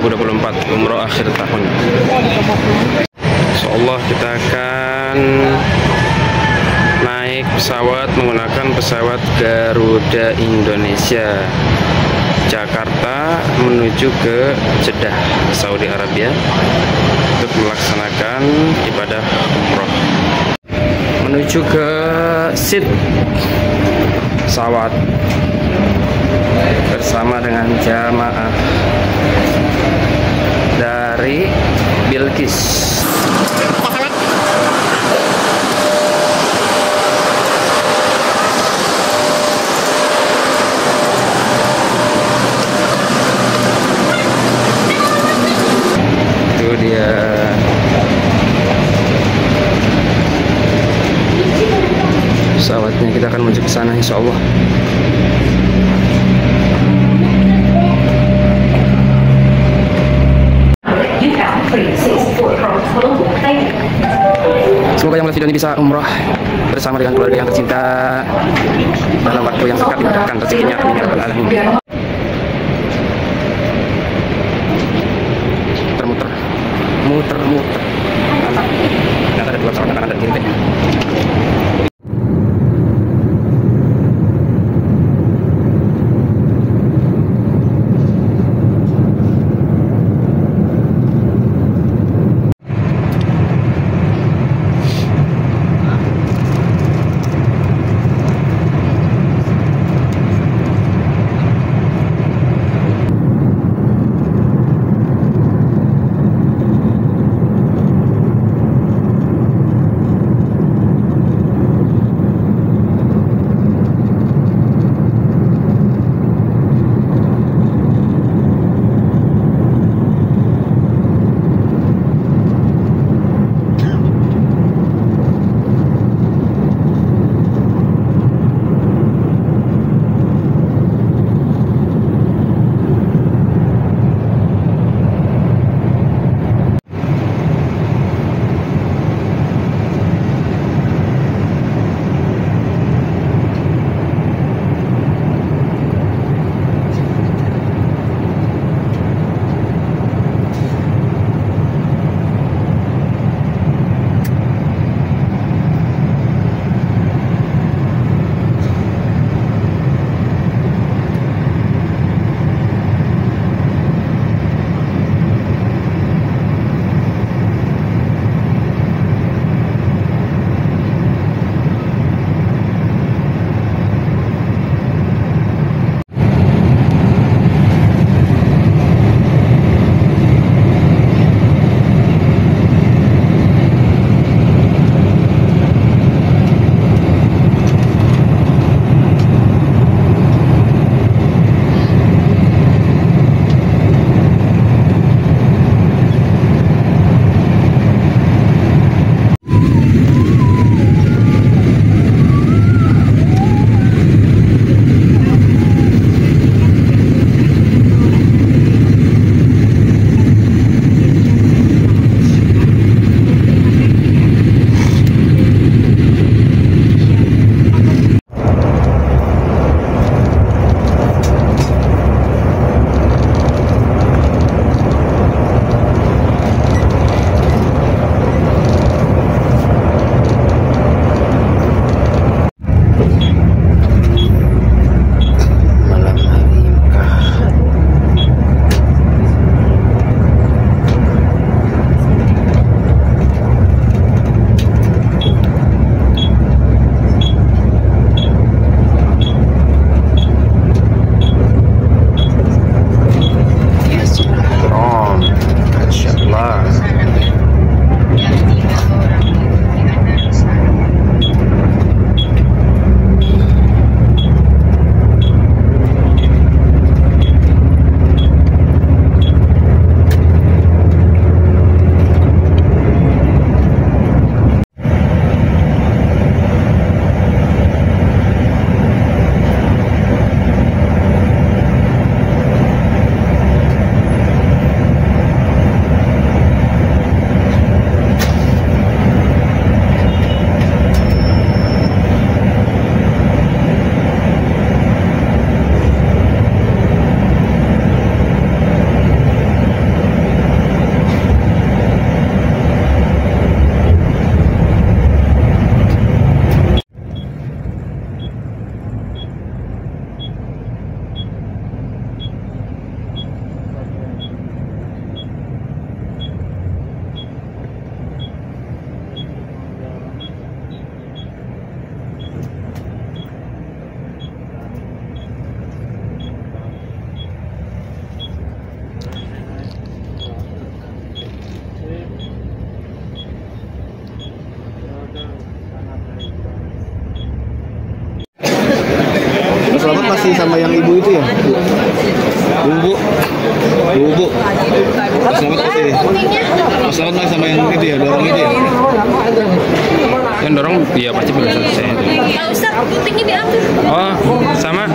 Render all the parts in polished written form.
2024 umroh akhir tahun. Insyaallah kita akan naik pesawat menggunakan pesawat Garuda Indonesia Jakarta menuju ke Jeddah, Saudi Arabia untuk melaksanakan ibadah umroh. Menuju ke seat pesawat bersama dengan jamaah dari Bilqis. Itu dia. Pesawatnya, kita akan menuju ke sana insya Allah. Semoga yang melihat video ini bisa umroh bersama dengan keluarga yang tercinta dalam waktu yang dekat, dimudahkan rezekinya, amin ya rabbal alamin. Muter nggak ada dua pesawat kanan dan kiri. sama yang ibu itu ya? Bu. Mas Selamat pasti deh. Mas Selamat main sama yang itu ya, dorong itu ya? Yang dorong dia pasti belum selesai. Pak Ustaz, putingnya diambil. Oh, sama.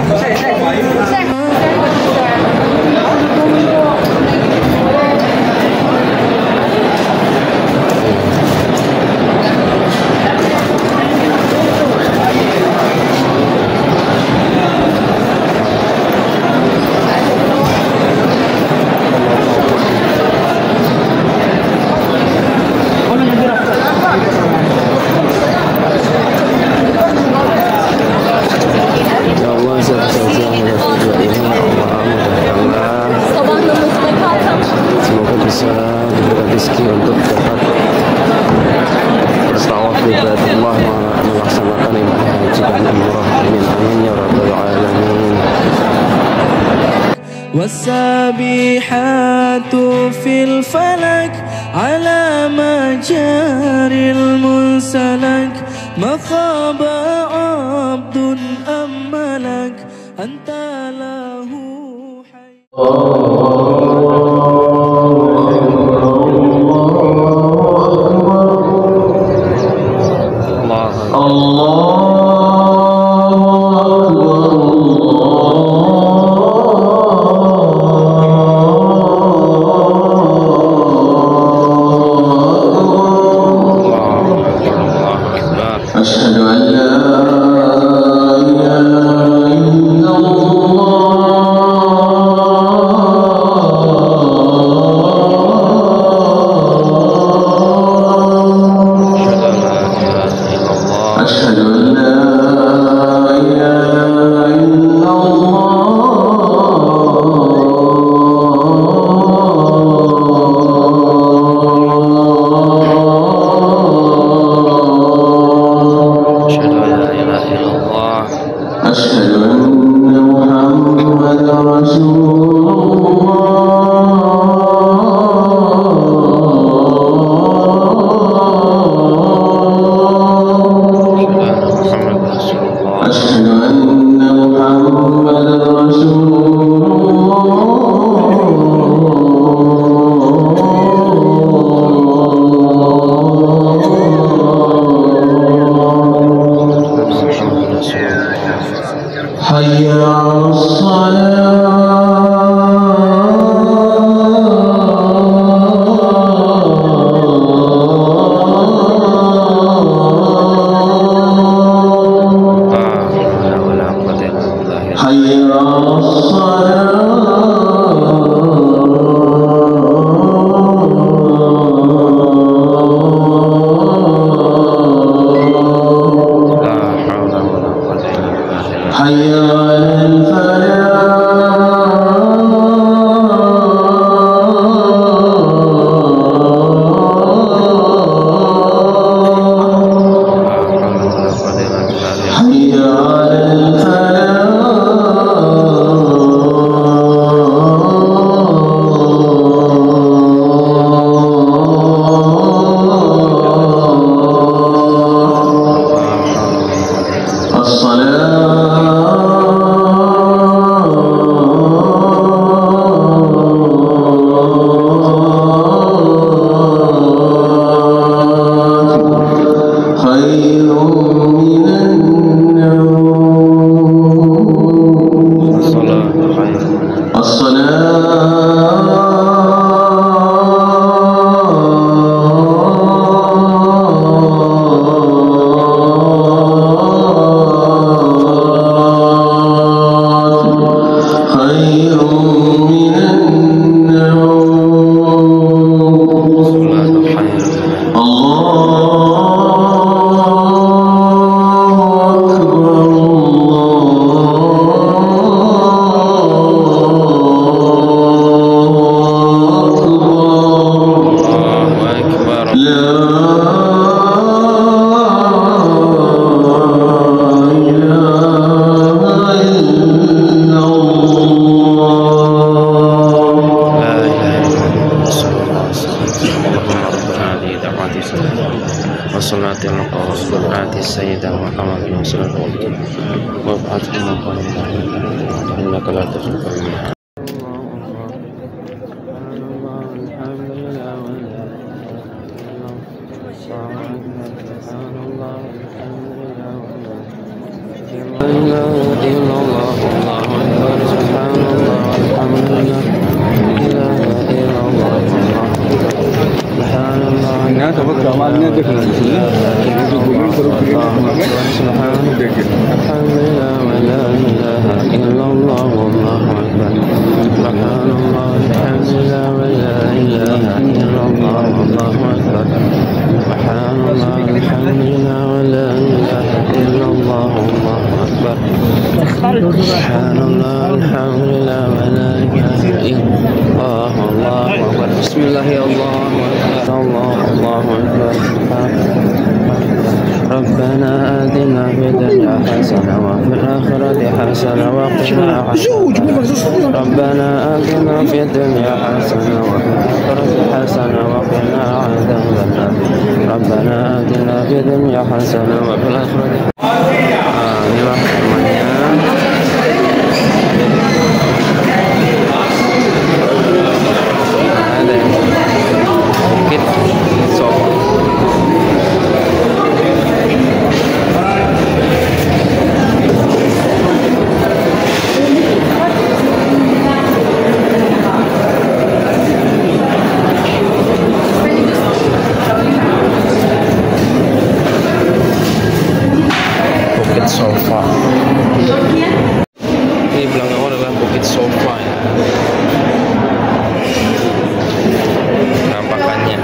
Semoga bisa diberikan rezeki untuk dapat bertawaf di Baitullah, melaksanakan ibadah haji dan umrah. Amin amin ya rabbal alamin. والسابحات في الفلك على مجاري المنسلك ما خاب عبد أم ملك أنت له حي. أشهد أن لا إله إلا الله الصلاة القصوى آت السيدة محمد صلى الله عليه وسلم وابعثه مقام إنك لا تخلف الميعاد. ربنا آتنا في الدنيا حسنة وفي الآخرة حسنة وقنا عذاب. ربنا آتنا في الدنيا حسنة وفي الآخرة حسنة وقنا عذاب النار. ربنا آتنا في الدنيا حسنة وفي الآخرة inilah temannya. Ada bukit sok. Sofa. Ini belakang adalah Bukit Sofa ya. Nampakannya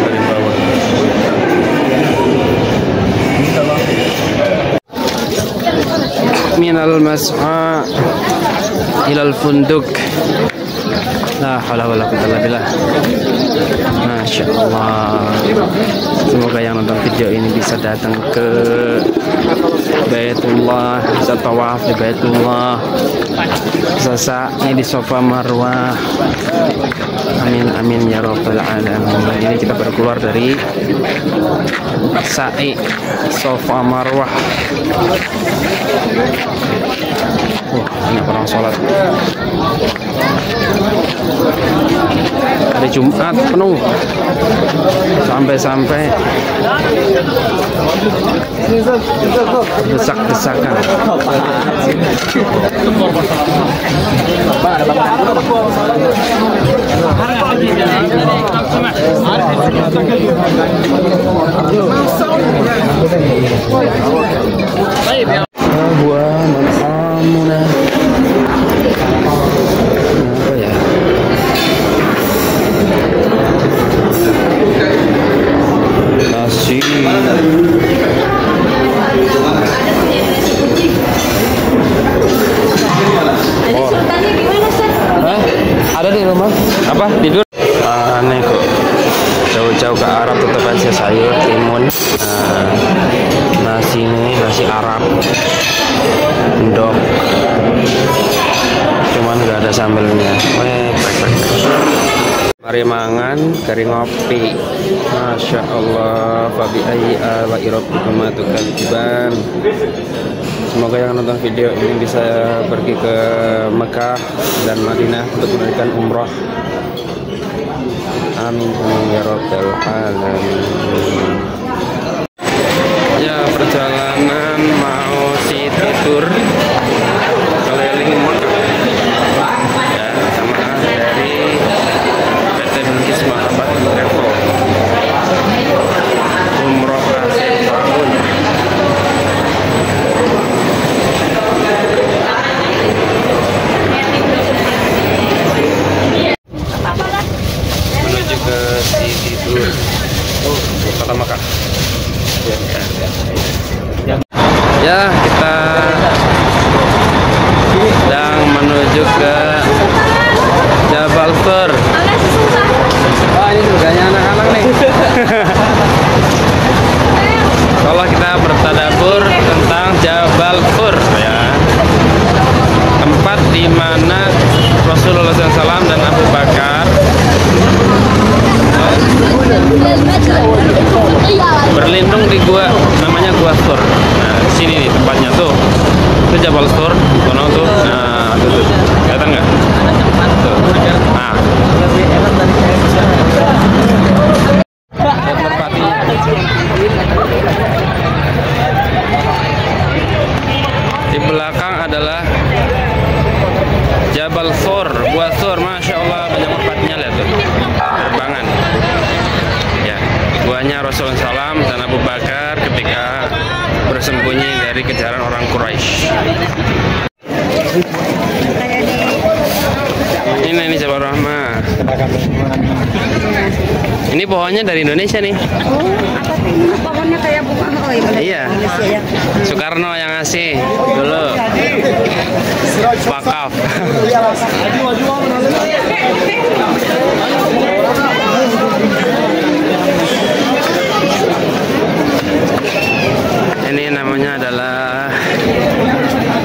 dari bawah. Minal mas'a ilal funduk. La haula wala quwwata illa billah. Masya Allah. Semoga yang nonton video ini bisa datang ke Baitullah, bisa tawaf di Baitullah, bisa sa'i di Safa Marwah. Amin amin ya rabbal alamin. Ini kita baru keluar dari sa'i Safa Marwah. Ini orang sholat. Hari Jumat penuh sampai-sampai desak-desakan. Buah manamuna. Apa ya? Nasi. Oh. Hah? Ada di rumah? Apa? Tidur? Aneh kok. Jauh-jauh ke Arab tetap aja sayur, timun. Nasi ini nasi Arab. Endok. Cuman nggak ada sambelnya. Mari mangan kari ngopi. Masya Allah. Fabi ayyi ala'i rabbikuma tukadziban. Semoga yang nonton video ini bisa pergi ke Mekah dan Madinah untuk menunaikan umrah. Amin ya rabbal alamin. Ya, perjalanan mau city tour keliling Mekah ya, sama dari PT Bilqis Mahabat Travel umroh akhir tahun. Menuju ke city tour kota Mekah. Ya, kita sedang menuju ke Jabal Fur. Wah, ini surganya anak-anak nih. Kalau kita bertadabur tentang Jabal Fur ya, tempat di mana Rasulullah SAW dan Abu Bakar berlindung di gua namanya Gua Sur. Nah, sini nih tempatnya tuh. Itu Jabal Sur, kono tuh. Nah, tuh. Kelihatan nggak? Tuh. Nah. Di belakang adalah Jabal Sur, Gua Sur, masya Allah banyak merpatinya, lihat tuh, terbangan. Ya, guanya Rasulullah SAW dan Abu Bakar ketika bersembunyi dari kejaran orang Quraisy. Ini Jabal Rahmah. Ini pohonnya dari Indonesia nih. Pohonnya kayak bunga. Oh, iya. Soekarno yang ngasih dulu. Wakaf. Ini namanya adalah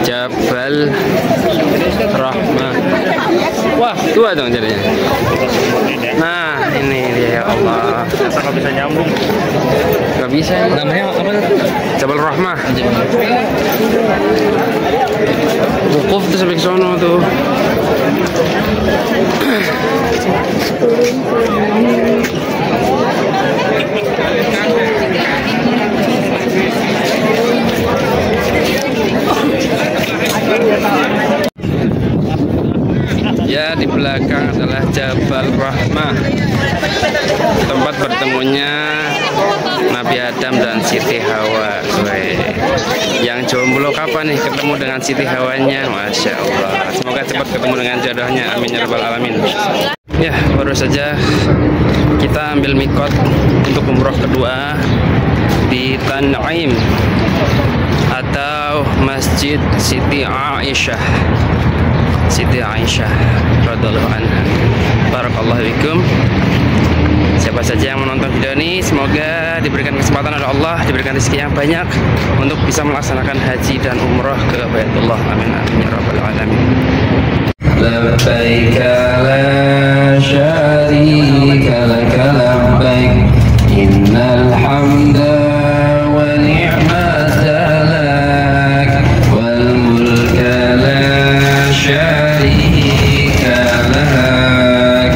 Jabal Rahmah. Wah, tua dong jadinya. Nah, ini dia, ya Allah. Kalau bisa nyambung. Gak bisa ya. Namanya apa? Jabal Rahmah. Wukuf tuh sampai ke sono tuh. Ya, di belakang adalah Jabal Rahmah, tempat bertemunya Nabi Adam dan Siti Hawa. Yang jomblo kapan nih ketemu dengan Siti Hawanya? Masya Allah. Semoga cepat ketemu dengan jodohnya. Amin ya rabbal alamin. Ya, baru saja kita ambil mikot untuk umroh kedua di Tan'im atau Masjid Siti Aisyah. Siti Aisyah radhiyallahu anha. Barakallahu fikum. Siapa saja yang menonton video ini, semoga diberikan kesempatan oleh Allah, diberikan rezeki yang banyak untuk bisa melaksanakan haji dan umrah ke Baitullah. Amin amin ya rabbal alamin. Labbaik la syarika lak labbaik innal hamda wa ni'mata lak wal mulka la syarika lak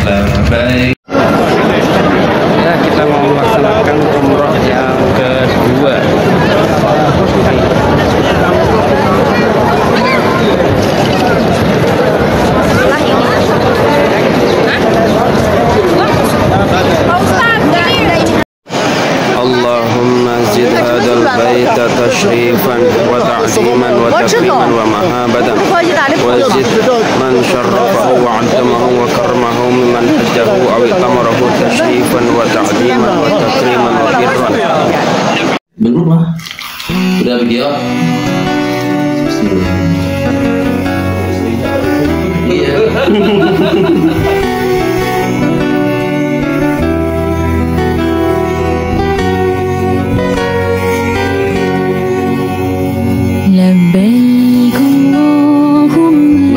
labbaik. Ya, kita mau melaksanakan umroh yang kedua. Allahumma zid hadal baita tashrifan wa ta'ziman wa takriman wa mahabatan wa zid man syarrafahu wa 'azzamahu wa karamahu mimman hajjahu aw tamarahu tashrifan wa ta'ziman wa takriman wa birran. Belum lah. Udah video. Iya. لبيك اللهم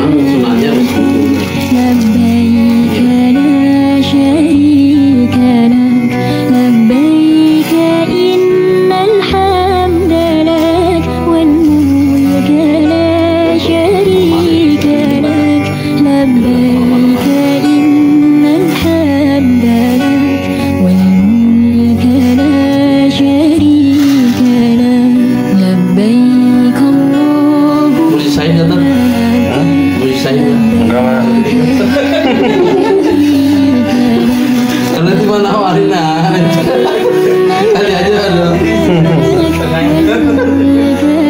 لبيك لا شريك لك لبيك إن الحمد لك والملك لا شريك لك لبيك إن الحمد لك والملك لا شريك لك لبيك Saya datang. Saya karena di mana awarin kali aja ada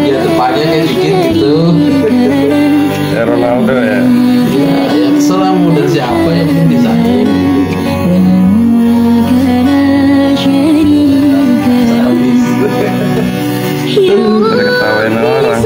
ya depannya kayak dikit gitu Ya Ronaldo ya. ya terserah model siapa yang penting desain. Ketawain orang.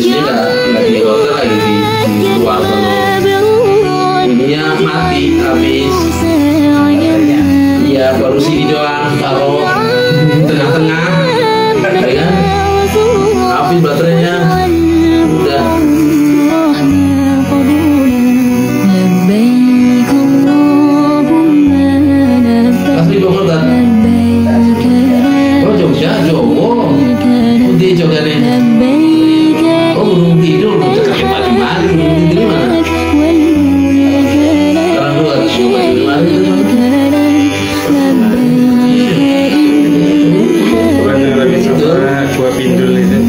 Ini nggak di hotel lagi di luar sana. Ininya mati habis. Iya baru sini doang taruh tengah-tengah, ya kan? Habis baterainya udah. Asli Bogor kan? Oh Jogja, Jowo. Putih Jogja nih. Oh belum tidur, belum cekak mati-mati, belum tidur mana? Sekarang dua, coba di mana? Gua pindul itu.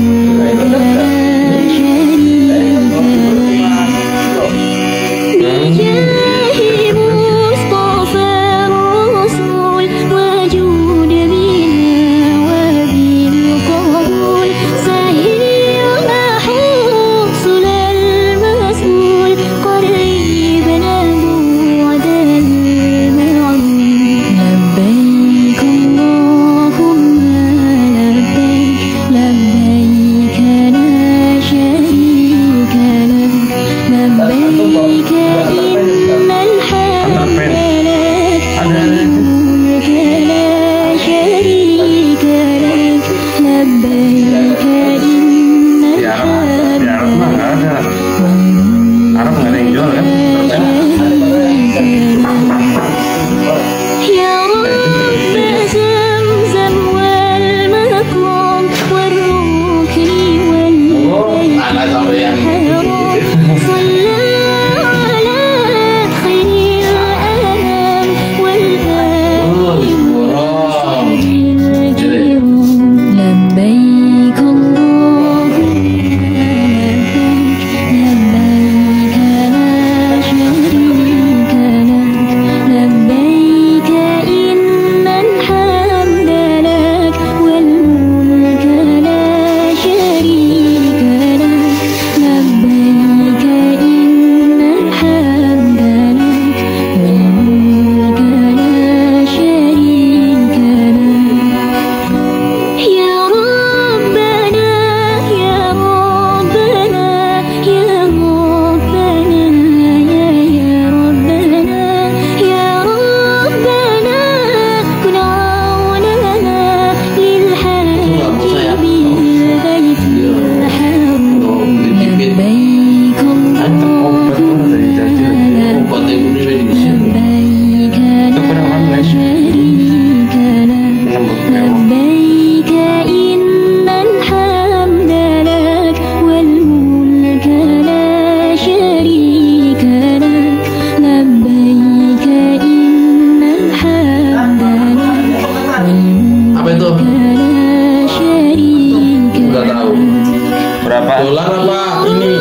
Dolar apa ini?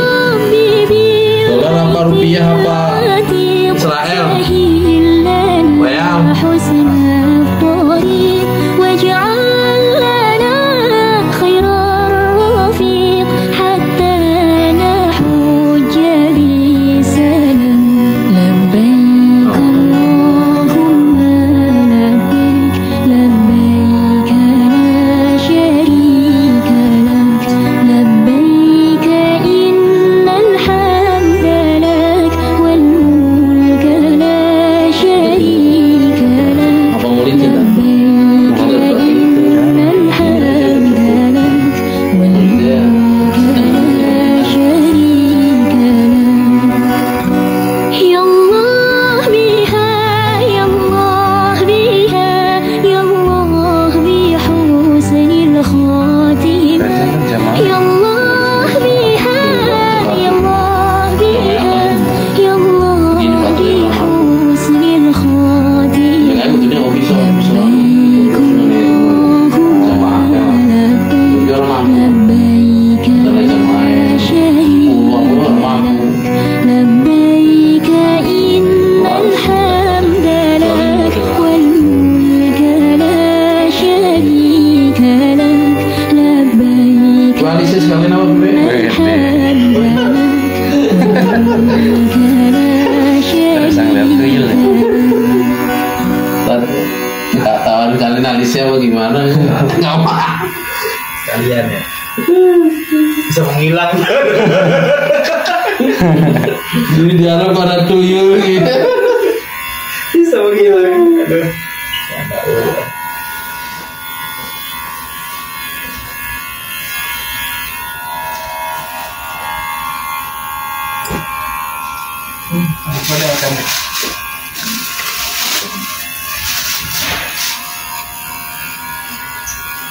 Dolar apa rupiah apa? Israel? Real? Kalian alisnya apa gimana? Ngapa? Kalian ya bisa menghilang. Jadi dialog pada tuyul gitu. Bisa begitu. Aduh.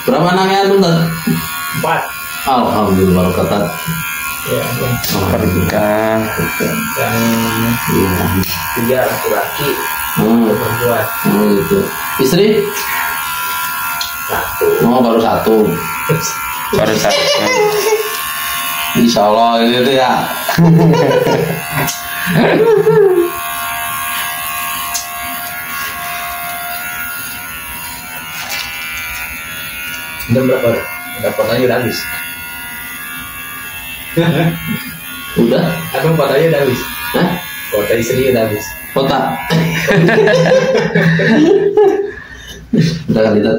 Berapa nangnya lu Tat? 4. Alhamdulillah barokat. Ya, Berkah. yang 3 laki-laki, 1 perempuan. Oh gitu. Istri? 1. Oh baru 1. Baru satu. Insya Allah gitu ya. Jam berapa? Dapatnya udah habis. Udah? Aku kotanya udah habis. Hah? Kota istri udah habis. Kota. Udah kali Tat.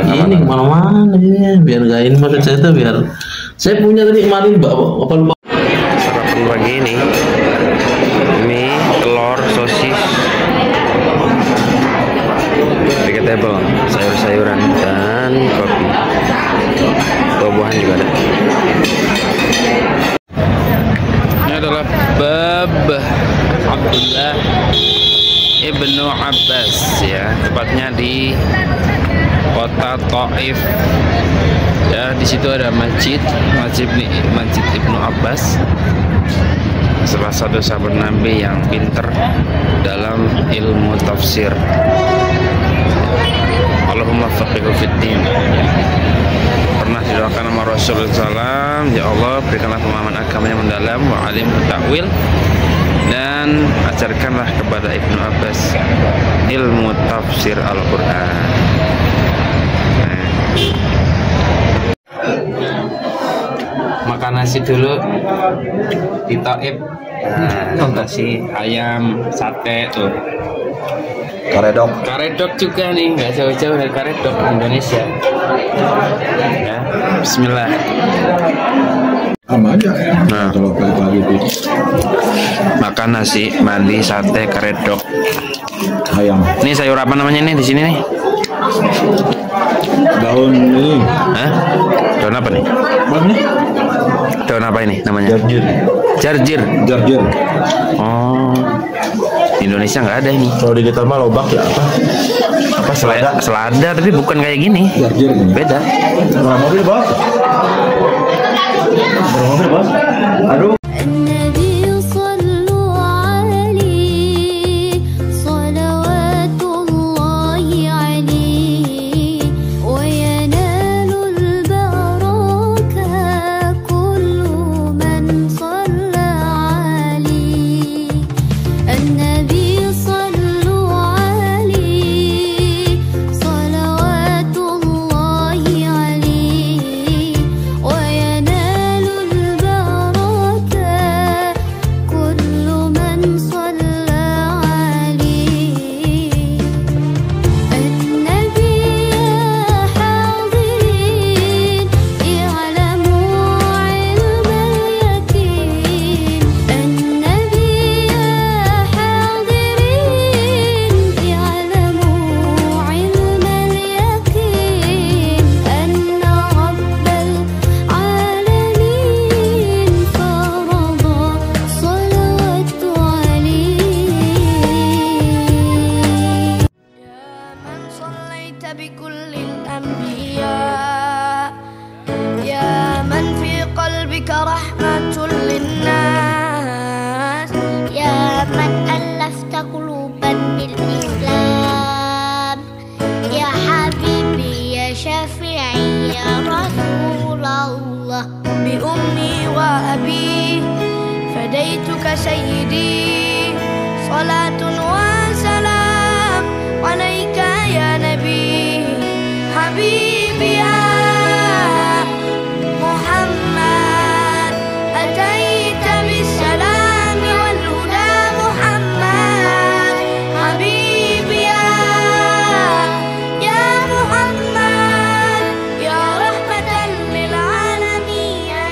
Ini kemana-mana ya. Biar gak ini maksud saya tuh biar. Saya punya tadi kemarin apa lupa. Sarapan pagi ini mie, telur, sosis, vegetable, sayur-sayuran dan kopi. Buah-buahan juga ada. Ini adalah bab Abdullah Ibnu Abbas ya, tepatnya di kota Taif. Ya, di situ ada masjid Ibnu Abbas, salah satu sahabat Nabi yang pinter dalam ilmu tafsir. Allahumma faqihu fiddin. Pernah didoakan sama Rasulullah SAW, ya Allah berikanlah pemahaman agama yang mendalam, wa alim takwil, dan ajarkanlah kepada Ibnu Abbas ilmu tafsir Al-Quran. Makan nasi dulu di Taif. Nasi ayam, sate tuh. Karedok juga nih, nggak jauh-jauh dari karedok Indonesia. Ya, Bismillah. Sama aja. Nah, kalau pagi-pagi itu Makan nasi, mandi, sate, karedok. ayam. Ini sayur apa namanya nih di sini nih? Daun ini. Hah? Daun apa nih? Apa nih? Daun apa ini namanya? Jarjir. Jarjir. Jarjir. Oh, di Indonesia nggak ada ini. Kalau di kita mah lobak ya apa? Apa selada? Selada, tapi bukan kayak gini. Jarjir ini. Beda. Berapa mobil, Bos? Berapa mobil, Bos? Aduh. النبي صلوا عليه صلوات الله عليه وينال البركة كل من صلى عليه النبي صلوا عليه صلوات الله عليه وينال البركة كل من صلى عليه النبي يا حاضرين اعلموا علم اليقين النبي يا حاضرين اعلموا علم اليقين أن رب العالمين فرض صلوات عليه يا من صليت بكل الأنبياء يا من في قلبك رحمة للناس يا من ألفت قلوبا بالإسلام يا حبيبي يا شفيعي يا رسول الله بأمي وأبي فديتك سيدي صلاة وسلام عليك يا نبي حبيبي يا محمد أتيت بالسلام والهدى محمد حبيبي يا محمد يا رحمة للعالمين يا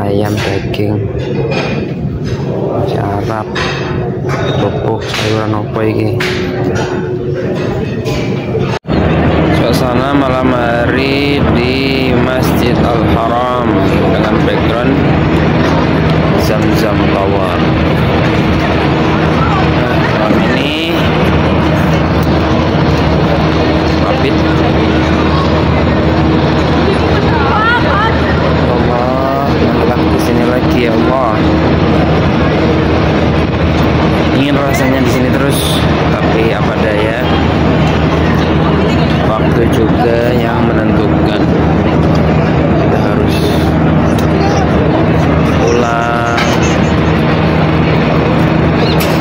ayam daging, Arab, kerupuk, sayuran apa iki. Suasana malam hari di Masjid Al-Haram dengan background Zamzam Tower. Malam ini mabit. Allah, malam di sini lagi ya Allah. Ingin rasanya di sini terus, tapi apa daya, waktu juga yang menentukan. Kita harus pulang.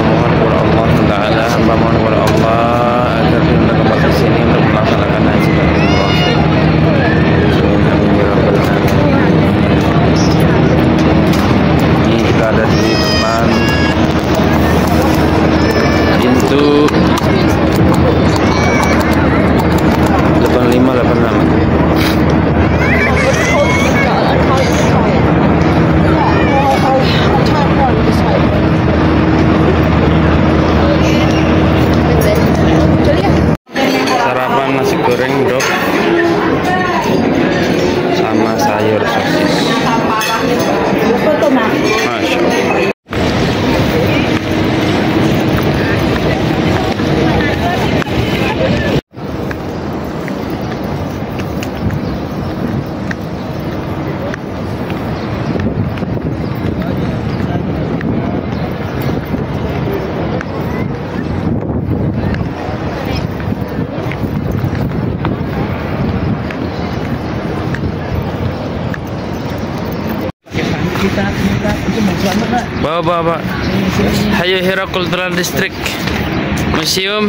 Mohon kepada Allah Taala, hamba mohon kepada Allah agar kita kembali ke sini untuk melaksanakan haji dan umrah. Amin ya rabbal alamin. Ini kita ada di depan pintu 8586. Sarapan nasi goreng dok sama sayur sosis. Masya Allah. Bawa. Hayo Hira Cultural District Museum.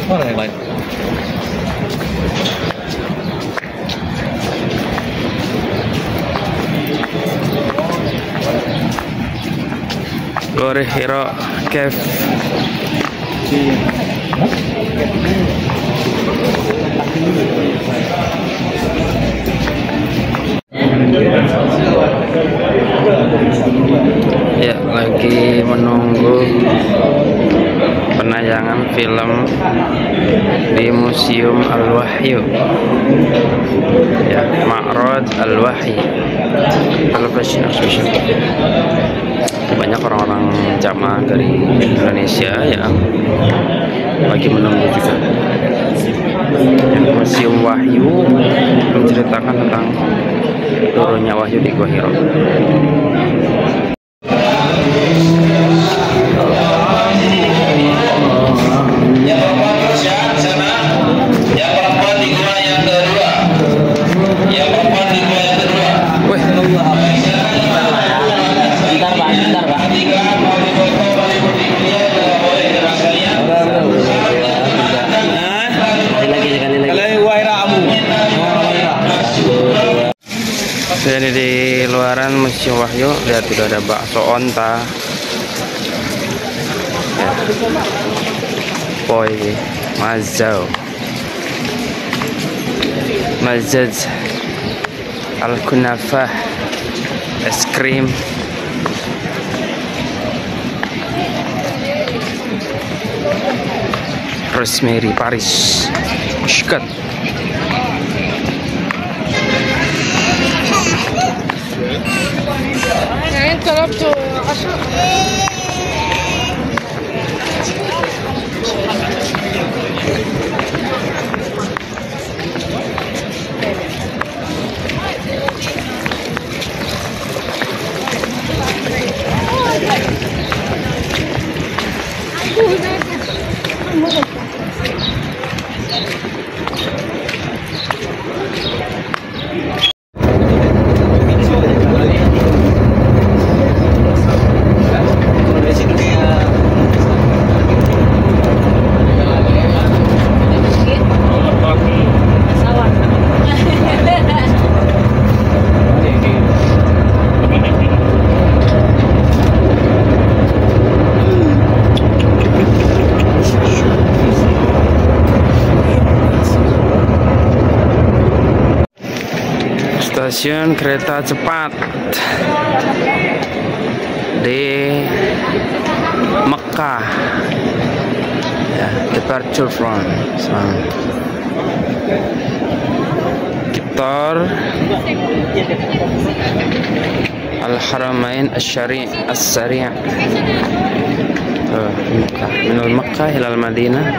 Mana yang lain? Glory Hira Cave. Ya, lagi menunggu penayangan film di Museum Al-Wahyu. Ya, Ma'rad Al-Wahyi Television Exhibition. Banyak orang-orang jamaah dari Indonesia yang lagi menunggu juga. Museum Wahyu menceritakan tentang turunnya wahyu di Gua Hira. Jadi di luaran Museum Wahyu, lihat sudah ada bakso onta. Ya. Poi, mazau, mazaj, al-kunafah, es krim. Rosemary Paris, Muscat. يعني طلبته 10. stasiun kereta cepat di Mekah ya, departure from Kitor Al-Haramain As-Sari' minal Makkah ilal Madinah.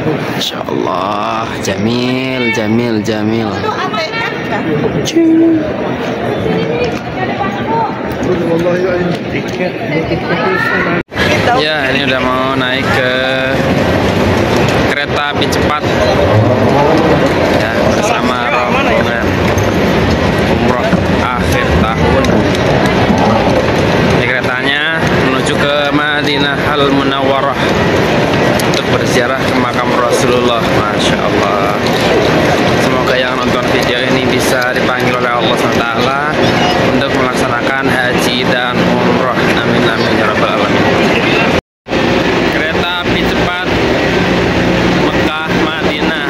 Masya Allah, jamil. Ya, ini udah mau naik ke kereta api cepat ya, bersama rombongan umroh akhir tahun. Ini keretanya menuju ke Madinah Al-Munawwarah untuk berziarah ke makam Rasulullah. Masya Allah, semoga yang nonton video ini bisa dipanggil oleh Allah SWT untuk melaksanakan haji dan umroh. Amin amin ya rabbal alamin. Kereta api cepat Mekah Madinah.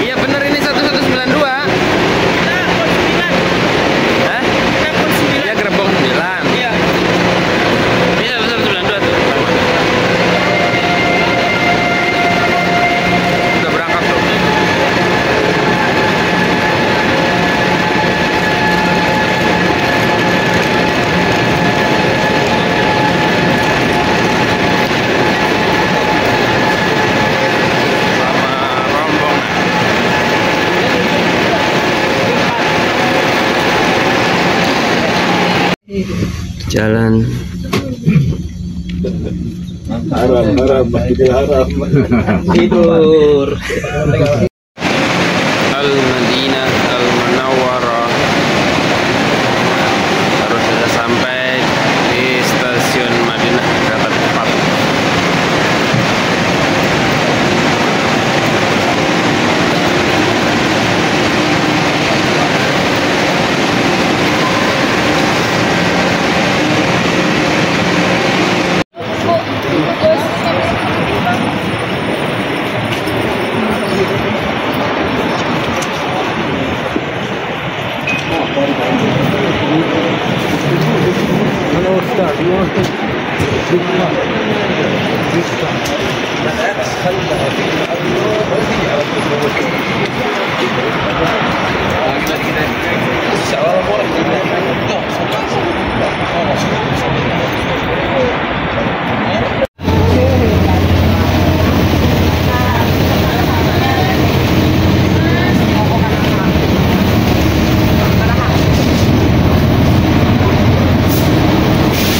Iya bener, ini 1192. Hah? Ya gerbong 9. Iya. Iya 1192 tuh. Udah berangkat tuh. Jalan Haram, tidur Al-Madinah Al-Munawwarah. Harus sudah sampai di stasiun Madinah kereta cepat.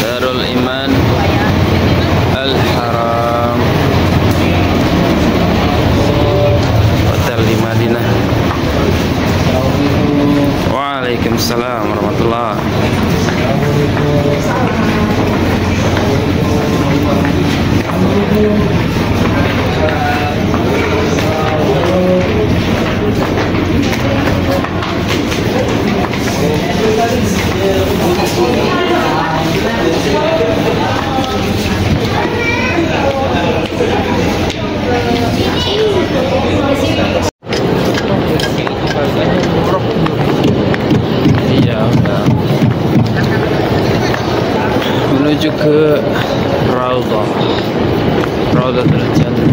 Darul Iman Al-Haram, hotel di Madinah. Waalaikumsalam warahmatullahi. Iya, menuju ke Raudhatul Jannah.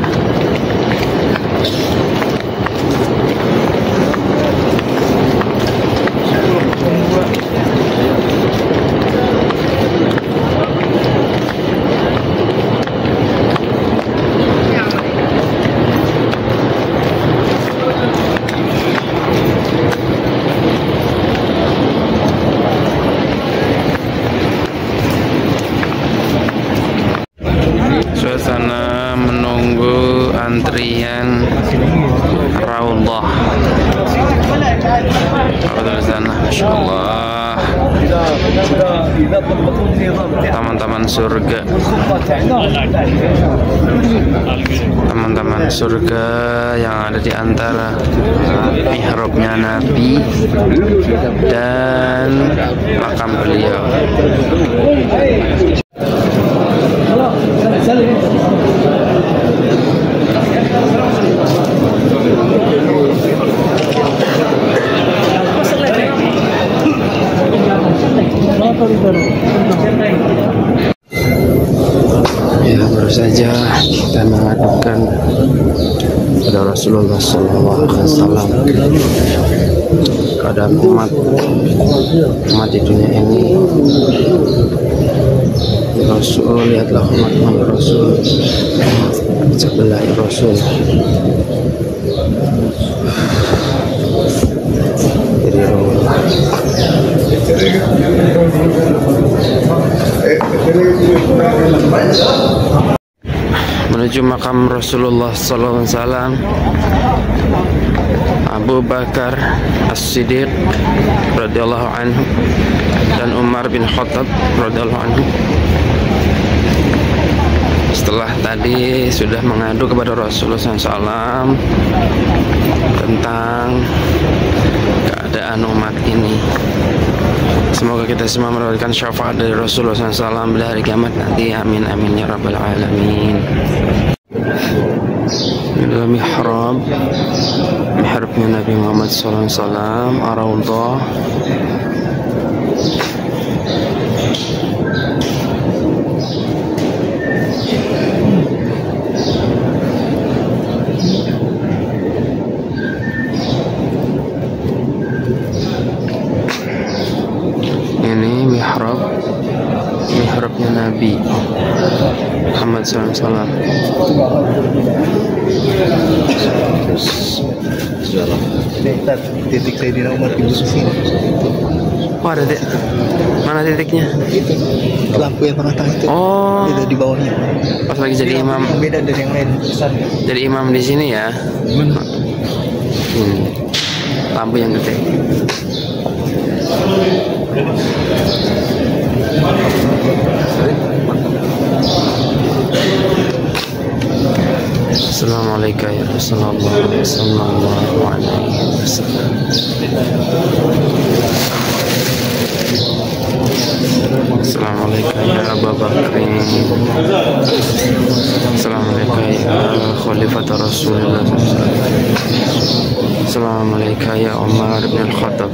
Suasana menunggu antrian Raudhah. Raudhah sana, Masya Allah. Taman-taman surga. Taman-taman surga yang ada di antara mihrabnya Nabi dan makam beliau. Ya, baru saja kita menghadapkan pada Rasulullah SAW, keadaan umat di dunia ini. Rasul, lihatlah umat Rasul, sebelah Rasul. Jadi menuju makam Rasulullah SAW, Abu Bakar As-Siddiq radhiyallahu anhu dan Umar bin Khattab radhiyallahu anhu. Setelah tadi sudah mengadu kepada Rasulullah SAW tentang keadaan umat ini, semoga kita semua mendapatkan syafaat dari Rasulullah SAW pada hari kiamat nanti. Amin amin ya rabbal alamin. Adalah mihrabnya Nabi Muhammad SAW, Ar-Raudhah. Ini mihrabnya Nabi Muhammad SAW. Titik Sayyidina Umar di sini. Oh, ada titik. Mana titiknya? Itu lampu yang tengah-tengah itu. Oh, itu di bawahnya. pas lagi jadi imam. Beda dari yang lain. Besar. Jadi imam di sini ya. Lampu yang gede. Assalamualaikum ya Rasulullah sallallahu alaihi wasallam. Assalamualaikum ya Abu Bakrin. Assalamualaikum ya Khalifat Rasulullah. Assalamualaikum ya Umar bin Khattab.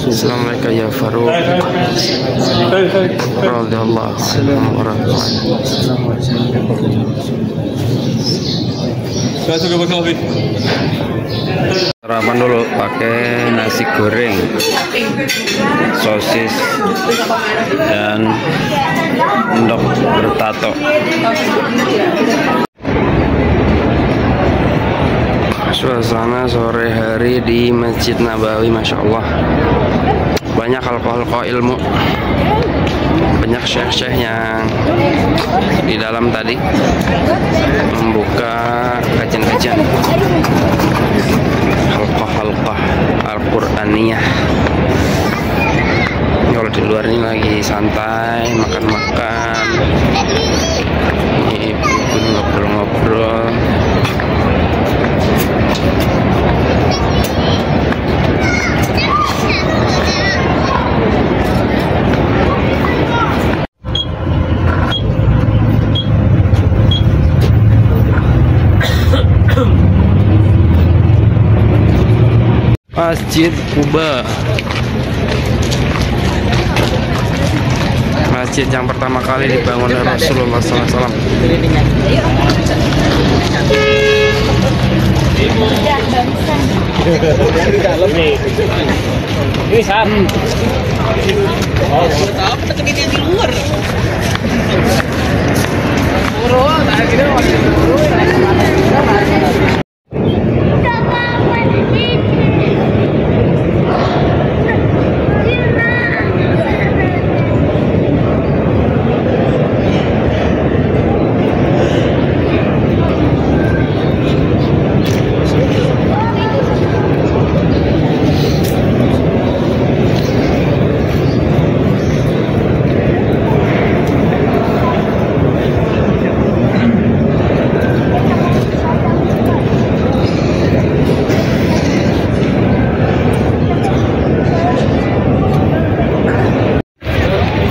Assalamualaikum ya Faruq radhiyallahu anhu wa radhiyallahu. Sarapan dulu pakai nasi goreng, sosis, dan endok bertato. Suasana sore hari di Masjid Nabawi, Masya Allah. Banyak halqa-halqa ilmu, banyak syekh-syekh yang di dalam tadi membuka kajian-kajian halqa-halqa Al-Qur'aniyah. Kalau di luar ini lagi santai, makan-makan, ngobrol-ngobrol. Masjid Quba, masjid yang pertama kali dibangun oleh Rasulullah SAW.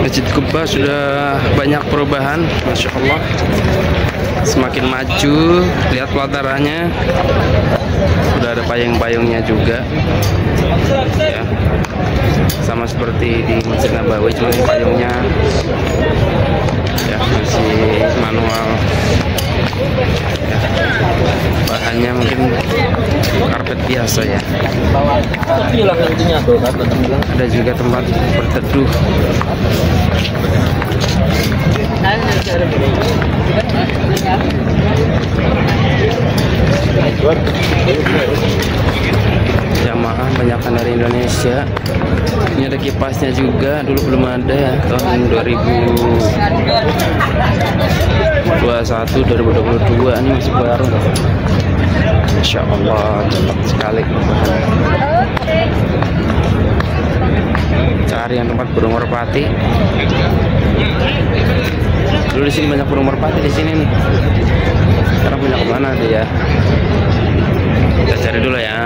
Masjid Quba sudah banyak perubahan, Masya Allah. semakin maju. Lihat pelatarannya, udah ada payung-payungnya juga ya, sama seperti di Masjid Nabawi, cuma payungnya ya masih manual ya. Bahannya mungkin karpet biasa ya. Ada juga tempat berteduh. Jamaah banyakkan dari Indonesia. Ini ada kipasnya juga, dulu belum ada ya, tahun 2021 2022 ini masih baru. Masya Allah, cepat sekali perubahan. Cari yang tempat burung merpati. Dulu di sini banyak burung merpati di sini nih. Sekarang punya kemana dia? Kita cari dulu ya.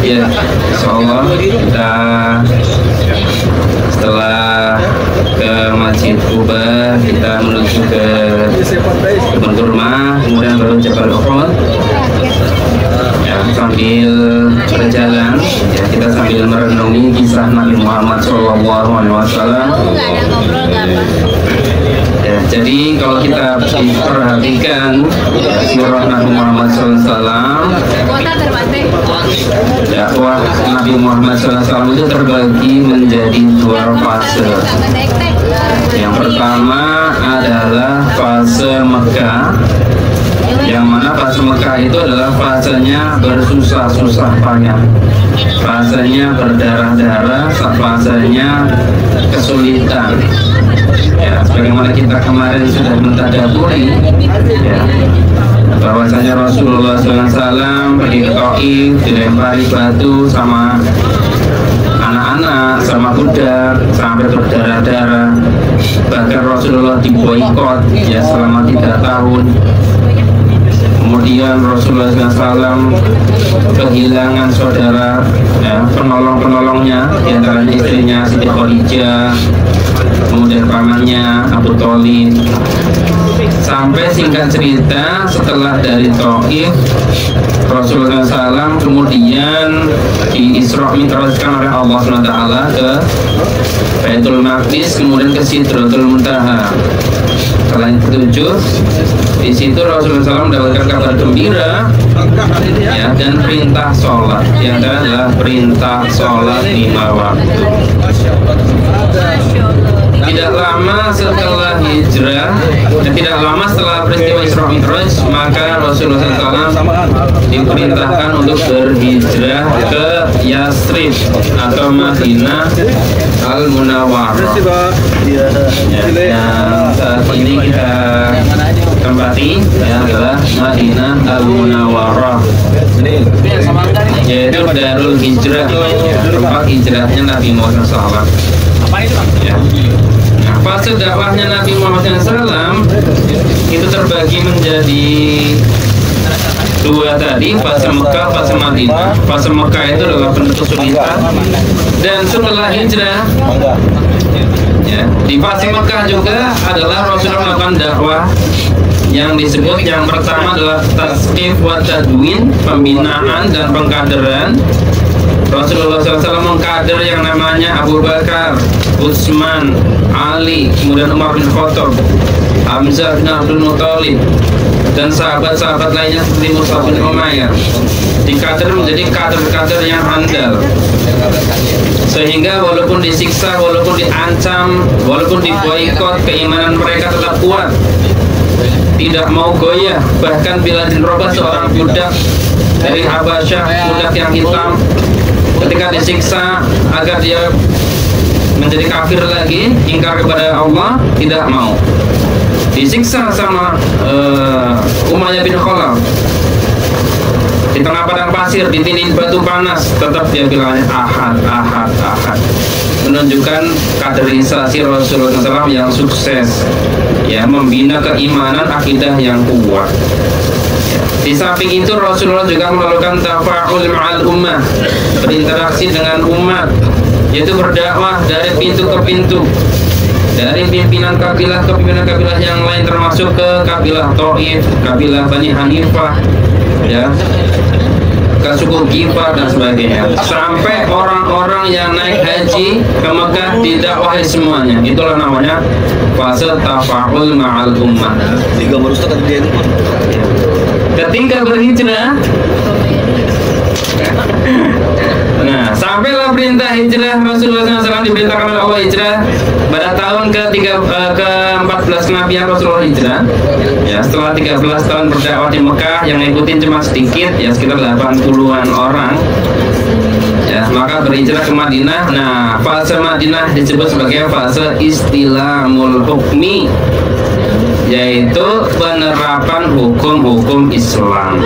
Ya, insyaallah kita setelah ke Masjid Quba, kita menuju ke kebun kurma, kemudian baru Jabal Uhud. Ya, sambil berjalan, ya kita sambil merenungi kisah Nabi Muhammad SAW. Ya, jadi kalau kita perhatikan sirah Nabi Muhammad SAW, dakwah Nabi Muhammad SAW itu terbagi menjadi dua fase. Yang pertama adalah fase Mekah, yang mana fase Mekah itu adalah fasenya bersusah-susah payah, fasenya berdarah-darah, fasenya kesulitan. Ya, sebagaimana kita kemarin sudah mentadaburi ya, bahwasanya Rasulullah SAW pergi ke Taif, dilempari batu sama anak-anak, sama budak, sampai berdarah-darah. Bahkan Rasulullah diboikot ya selama 3 tahun. Kemudian Rasulullah SAW kehilangan saudara ya, penolong-penolongnya, diantaranya istrinya Siti Khadijah, kemudian pamannya Abu Thalib. Sampai singkat cerita, setelah dari Taif, Rasulullah SAW kemudian di Isra Mi'rajkan oleh Allah SWT ke Baitul Maqdis, kemudian ke Sidratul Muntaha. Selain ketujuh, di situ Rasulullah SAW mendapatkan kabar gembira ya, dan perintah sholat, yang adalah perintah sholat 5 waktu. Tidak lama setelah hijrah dan tidak lama setelah peristiwa Isra Mi'raj, maka Rasulullah SAW diperintahkan untuk berhijrah ke Yasrib atau Madinah Al-Munawwarah. Yang saat ini kita tempati adalah Madinah Al-Munawwarah, yaitu Darul Hijrah, tempat hijrahnya Nabi Muhammad SAW. Ya. Nah, fase dakwahnya Nabi Muhammad SAW itu terbagi menjadi 2 tadi, fase Mekah, fase Madinah. Fase Mekah itu adalah penuh kesulitan, dan setelah hijrah ya, di fase Mekah juga adalah Rasulullah melakukan dakwah yang disebut, yang pertama adalah tasqif wa tadwin, pembinaan dan pengkaderan. Rasulullah SAW mengkader yang namanya Abu Bakar, Utsman, Ali, kemudian Umar bin Khattab, Hamzah bin Abdul Muthalib, dan sahabat-sahabat lainnya seperti Mus'ab bin Umair. Dikader menjadi kader-kader yang handal, sehingga walaupun disiksa, walaupun diancam, walaupun diboikot, keimanan mereka tetap kuat, tidak mau goyah. Bahkan Bilal bin Rabah, seorang budak dari Habasyah, budak yang hitam, ketika disiksa agar dia menjadi kafir lagi, ingkar kepada Allah, tidak mau. Disiksa sama Umayyah bin Khalaf di tengah padang pasir, ditindih batu panas, tetap dia bilang ahad, ahad, ahad, menunjukkan kaderisasi Rasulullah SAW yang sukses ya, membina keimanan, akidah yang kuat. Di samping itu Rasulullah juga melakukan tafa'ul ma'al ummah, berinteraksi dengan umat yaitu berdakwah dari pintu ke pintu, dari pimpinan kabilah ke pimpinan kabilah yang lain, termasuk ke kabilah Thaif, kabilah Bani Hanifah, ya, ke suku Gifar dan sebagainya, sampai orang-orang yang naik haji ke Mekah didakwahi semuanya. Itulah namanya fase tafa'ul ma'al ummah. Ketika berhijrah, nah, sampailah perintah hijrah. Rasulullah SAW diperintahkan oleh Allah hijrah pada tahun ke-14 kenabian Rasulullah hijrah. Ya, setelah 13 tahun berdakwah di Mekah, yang ngikutin cuma sedikit, ya sekitar 80-an orang. Ya, maka berhijrah ke Madinah. Nah, fase Madinah disebut sebagai fase istilamul hukmi, yaitu penerapan hukum-hukum Islam.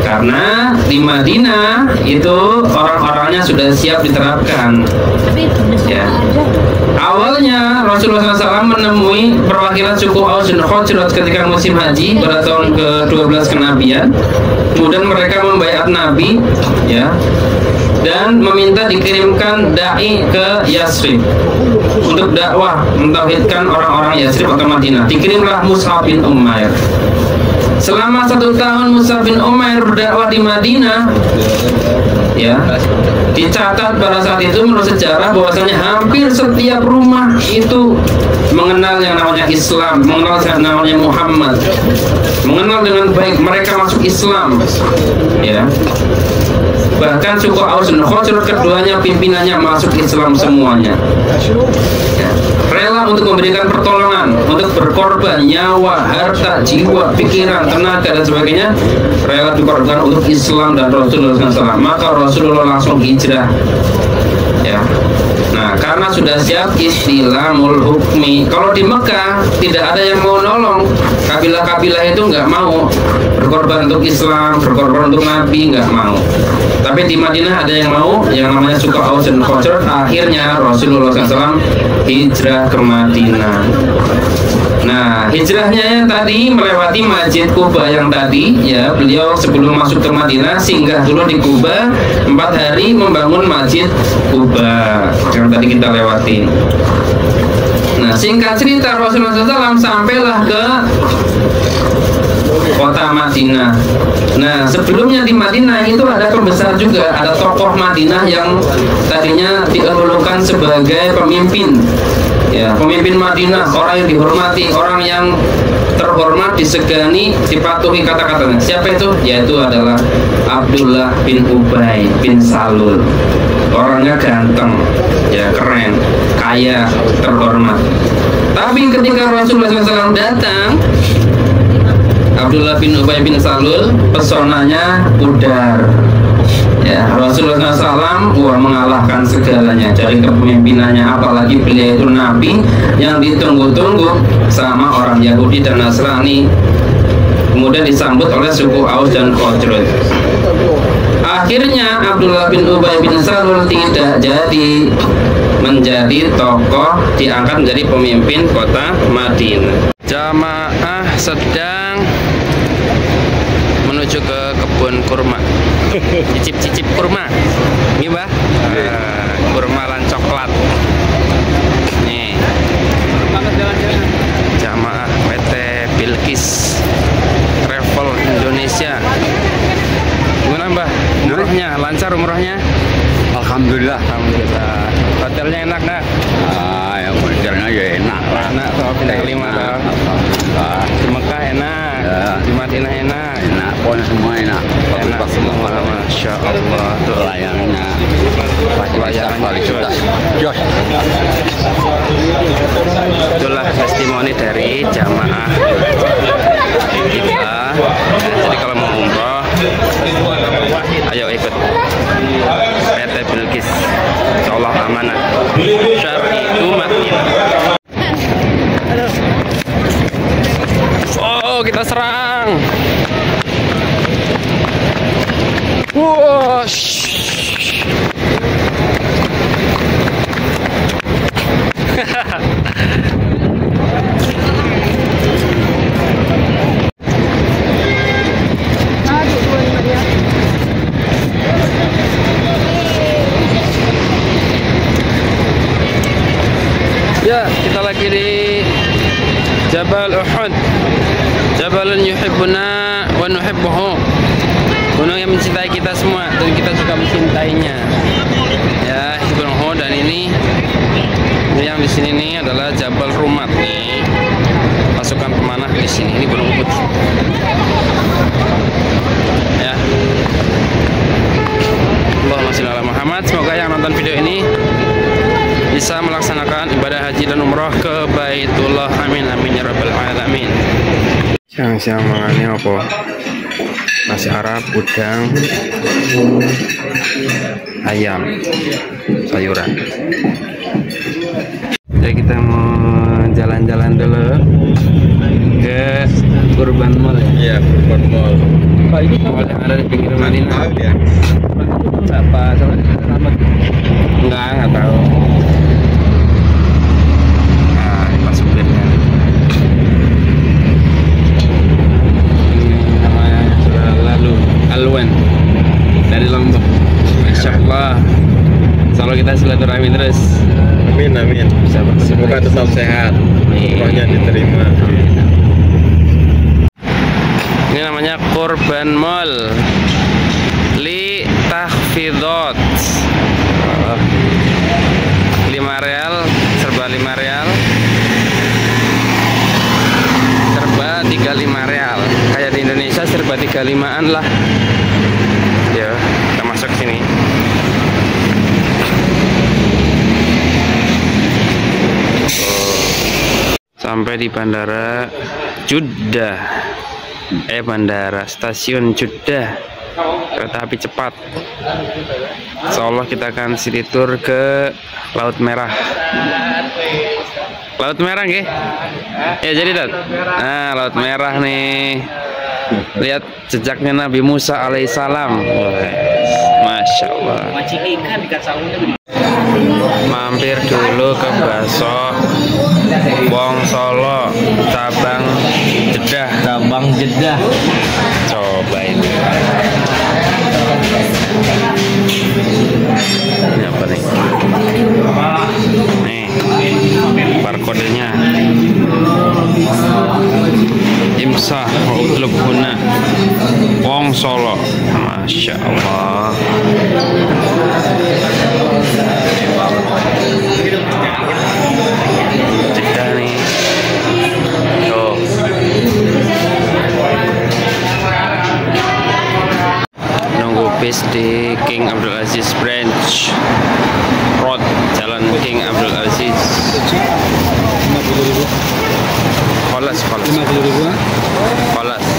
Karena di Madinah itu orang-orangnya sudah siap diterapkan. Ya. Awalnya Rasulullah SAW menemui perwakilan suku Aus dan Khazraj ketika musim haji pada tahun ke-12 kenabian. Kemudian mereka membaiat Nabi, ya, dan meminta dikirimkan dai ke Yasrib untuk dakwah mentauhidkan orang-orang Yasrib atau Madinah. Dikirimlah Mus'ab bin Umair. Selama 1 tahun Mus'ab bin Umair berdakwah di Madinah, ya, dicatat pada saat itu menurut sejarah bahwasanya hampir setiap rumah itu mengenal yang namanya Islam, mengenal yang namanya Muhammad, mengenal dengan baik, mereka masuk Islam, ya. Bahkan suku Aus dan Khazraj keduanya pimpinannya masuk Islam semuanya, ya. Rela untuk memberikan pertolongan, untuk berkorban nyawa, harta, jiwa, pikiran, tenaga dan sebagainya, rela dikorbankan untuk Islam dan Rasulullah SAW. Maka Rasulullah langsung hijrah, ya. Nah, karena sudah siap istilamul hukmi. Kalau di Mekah tidak ada yang mau nolong, kabilah-kabilah itu nggak mau berkorban untuk Islam, berkorban untuk Nabi, nggak mau. Tapi di Madinah ada yang mau, yang namanya suku Aus dan Khazraj. Akhirnya Rasulullah SAW hijrah ke Madinah. Nah, hijrahnya yang tadi melewati Masjid Quba yang tadi, ya, beliau sebelum masuk ke Madinah singgah dulu di Quba 4 hari membangun Masjid Quba yang tadi kita lewatin. Nah, singkat cerita Rasulullah SAW sampailah ke kota Madinah. Nah, sebelumnya di Madinah itu ada pembesar juga, ada tokoh Madinah yang tadinya dielulukan sebagai pemimpin. Ya, pemimpin Madinah, orang yang dihormati, orang yang terhormat, disegani, dipatuhi kata-katanya. Siapa itu? Yaitu adalah Abdullah bin Ubay bin Salul. Orangnya ganteng, ya, keren, kaya, terhormat. Tapi ketika Rasulullah SAW datang, Abdullah bin Ubay bin Salul pesonanya pudar. Ya, Rasulullah SAW mengalahkan segalanya dari kepemimpinannya, apalagi beliau itu Nabi yang ditunggu-tunggu sama orang Yahudi dan Nasrani. Kemudian disambut oleh suku Aus dan Khazraj. Akhirnya Abdullah bin Ubay bin Salul tidak jadi menjadi tokoh, diangkat menjadi pemimpin kota Madinah. Jamaah sedang menuju ke kebun kurma, cicip-cicip kurma, ini bah, kurma lan coklat. Nih, jamaah PT Bilqis Travel Indonesia. Gimana mbah? Umrohnya lancar umrohnya? Alhamdulillah. Alhamdulillah. Hotelnya enak nggak? Ah, yang hotelnya ya enak lah. Enak toh, bintang 5 toh. Alhamdulillah. Di Mekah enak, Ya. di Madinah enak. Enak, pokoknya semua enak. Enak semua, masya Allah. Tuh Layangannya. layangannya Jos. Jos. Itulah testimoni dari jamaah kita. Jadi kalau mau umroh, ayo ikut PT Bilqis. Insyaallah amanah. Syar'i Madinah. Oh, kita serang. Wush. Ya, kita lagi di Jabal Uhud. Jabalun yuhibbuna wa nuhibbuhu. Gunung yang mencintai kita semua dan kita juga mencintainya. Ya, Gunung Uhud. Dan ini yang di sini nih adalah Jabal Rumat nih. Pasukan pemanah di sini. Ini Gunung Uhud. Ya. Allahumma shalli ala Muhammad. Semoga yang nonton video ini bisa melaksanakan ibadah haji dan umroh ke Baitullah. Amin amin ya rabbal alamin. Siang-siang mangane apa? Nasi Arab, udang, ayam, sayuran. Jadi kita mau jalan-jalan dulu ke Kurban Mall ya? Iya, Kurban Mall. Pak, ini mall yang ada di pinggir Madinah. Ya. Apa? Enggak tahu. Nah, ini pas supirnya. Ini namanya sudah lalu Alwan dari Lombok. Masya Allah. Selalu kita silaturahmi terus. Amin amin. Semoga tetap sehat. Umrohnya diterima. Ini namanya Kurban Mall. Li tahfidot. 5 real, serba 5 real, serba 35 real. Kayak di Indonesia serba 35-an lah. Ya, kita masuk sini. Sampai di bandara Jeddah. Bandara stasiun Jeddah. Kereta api cepat. Insyaallah kita akan city tour ke Laut Merah. Laut Merah nggih? Ya jadi Dad. Nah, Laut Merah nih. Lihat jejaknya Nabi Musa alaihissalam. Masya Allah. Mampir dulu ke Bakso Wong Solo cabang Jeddah. Cabang Jeddah. Coba ini. Ini apa nih? Nih barcode-nya. Imsah wa utlub huna Wong Solo. Masya Allah. Jeddah nih. Tuh. Nunggu bis di King Abdul Aziz Branch Road, Jalan King Abdul Aziz. 50.000. Kolas. 50.000. Kolas. 50.000.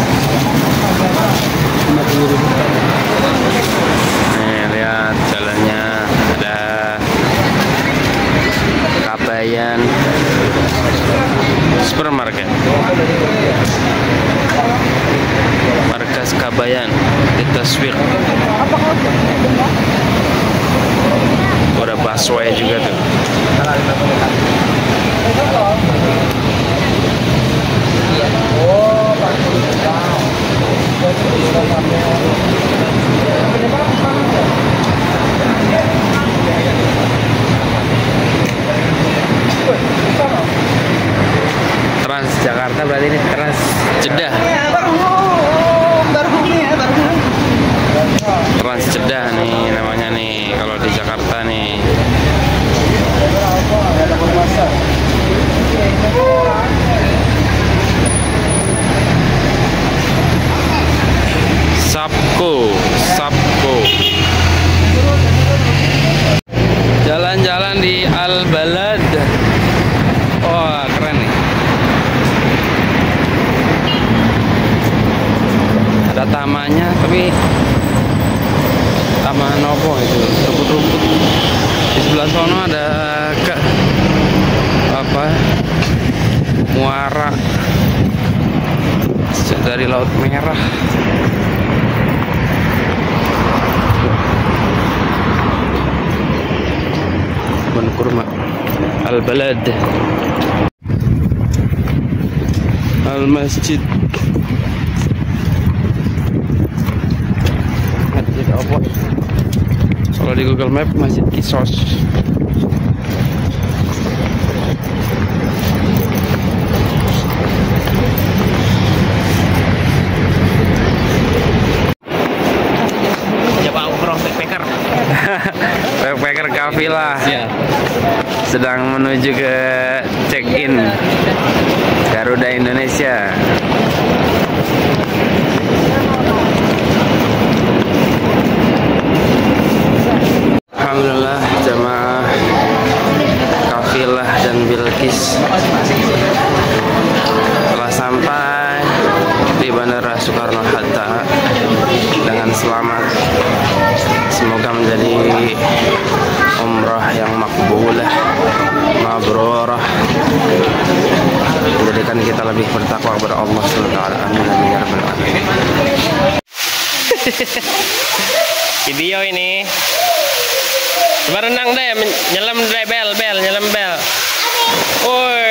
Nih lihat jalannya, ada Kabayan Supermarket, Markas Kabayan di Taswiq. Ada busway juga tuh. Transjakarta berarti ini Trans Jeddah. Trans Jeddah nih namanya nih kalau di Jakarta nih. Sabko. Jalan-jalan di Al-Balad. Wah, keren nih. Ada tamannya, tapi taman apa itu? Rumput-rumput. Di sebelah sono ada muara dari Laut Merah. Kebun kurma Al-Balad. Al-Masjid. Masjid apa? Kalau di Google Map Masjid Kisos. Backpacker kafilah Ya. sedang menuju ke check-in Garuda Indonesia. Alhamdulillah jamaah kafilah dan Bilqis telah sampai di Bandara Soekarno-Hatta dengan selamat. Semoga menjadi umrah yang makbulah, mabrurah, menjadikan kita lebih bertakwa kepada Allah SWT. Amin ya rabbal alamin. Video ini coba renang deh, nyelam deh, bel, nyelam bel. Woi.